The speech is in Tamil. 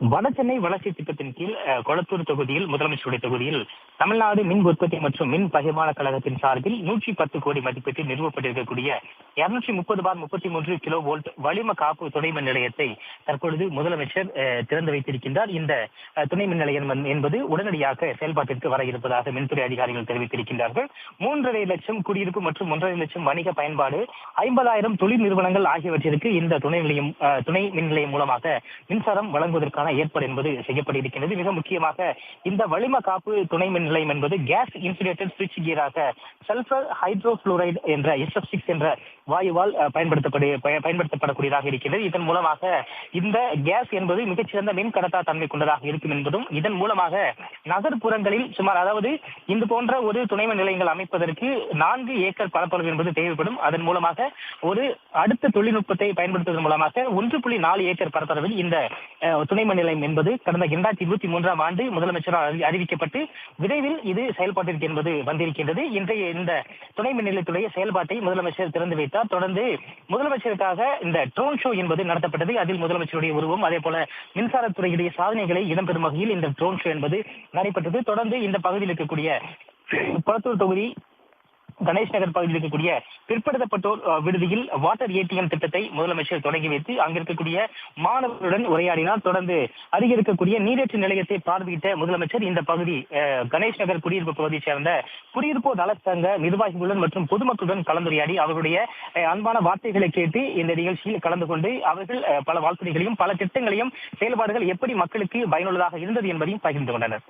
வடசென்னை வளர்ச்சி திட்டத்தின் கீழ் கொளத்தூர் தொகுதியில் முதலமைச்சருடைய தொகுதியில் தமிழ்நாடு மின் உற்பத்தி மற்றும் மின் பகிர்மான கழகத்தின் சார்பில் 110 கோடி மதிப்பீட்டில் நிறுவப்பட்டிருக்கக்கூடிய 230/33 கிலோ வோல்ட் வளிம காப்பு துணை மின் நிலையத்தை தற்பொழுது முதலமைச்சர் திறந்து வைத்திருக்கின்றார். இந்த துணை மின் நிலையம் என்பது உடனடியாக செயல்பாட்டிற்கு வர இருப்பதாக மின்துறை அதிகாரிகள் தெரிவித்திருக்கின்றார்கள். 3.5 லட்சம் குடியிருப்பு மற்றும் 1.5 லட்சம் வணிக பயன்பாடு, 50,000 தொழில் நிறுவனங்கள் ஆகியவற்றிற்கு இந்த துணை மின் நிலையம் மூலமாக மின்சாரம் வழங்குவதற்கான ஏற்பாடு என்பது செய்யப்பட்டிருக்கிறது. மிக முக்கியமாக இந்த வளிம காப்பு துணை மின் நிலையம் என்பது கேஸ் இன்சுலேட்டட் சுவிட்ச் கியராக சல்பர் ஹைட்ரோஃபுளோரைடு என்ற SF6 என்ற வாயுவால் பயன்படுத்தப்படக்கூடியதாக இருக்கிறது. இதன் மூலமாக இந்த கேஸ் என்பது மிகச்சிறந்த மின் கடத்தா தன்மை கொண்டதாக இருக்கும் என்பதும், இதன் மூலமாக நகர்ப்புறங்களில் சுமார் இந்த போன்ற ஒரு துணை மின் நிலையங்கள் அமைப்பதற்கு 4 ஏக்கர் பரப்பளவு என்பது தேவைப்படும். அதன் மூலமாக ஒரு அடுத்த தொழில்நுட்பத்தை பயன்படுத்துவதன் மூலமாக 1.4 ஏக்கர் பரப்பளவில் இந்த துணை மின் நிலையம் என்பது கடந்த 2023ஆம் ஆண்டு முதலமைச்சரால் அறிவிக்கப்பட்டு விரைவில் இது செயல்பாட்டிற்கு என்பது வந்திருக்கின்றது. இன்றைய இந்த துணை மின் நிலையத்துடைய செயல்பாட்டை முதலமைச்சர் திறந்து வைத்தார். தொடர்ந்து முதலமைச்சருக்காக இந்த ட்ரோன் ஷோ என்பது நடத்தப்பட்டது. அதில் முதலமைச்சருடைய உருவம், அதே போல மின்சாரத்துறையுடைய சாதனைகளை இடம்பெறும் வகையில் இந்த ட்ரோன் ஷோ என்பது நடைபெற்றது. தொடர்ந்து இந்த பகுதியில் இருக்கக்கூடிய கொளத்தூர் தொகுதி கணேஷ் நகர் பகுதியில் இருக்கக்கூடிய பிற்படுத்தப்பட்டோர் விடுதியில் வாட்டர் ATM திட்டத்தை முதலமைச்சர் தொடங்கி வைத்து அங்கிருக்கக்கூடிய மாணவர்களுடன் உரையாடினார். தொடர்ந்து அருகே இருக்கக்கூடிய நீரேற்று நிலையத்தை பார்வையிட்ட முதலமைச்சர் இந்த பகுதி கணேஷ் நகர் குடியிருப்பு பகுதியை சேர்ந்த குடியிருப்போர் நலச்சங்க நிர்வாகிகளுடன் மற்றும் பொதுமக்களுடன் கலந்துரையாடி அவர்களுடைய அன்பான வார்த்தைகளை கேட்டு இந்த நிகழ்ச்சியில் கலந்து கொண்டு அவர்கள் பல வாழ்த்துறைகளையும் பல திட்டங்களையும் செயல்பாடுகள் எப்படி மக்களுக்கு பயனுள்ளதாக இருந்தது என்பதையும் பகிர்ந்து கொண்டனர்.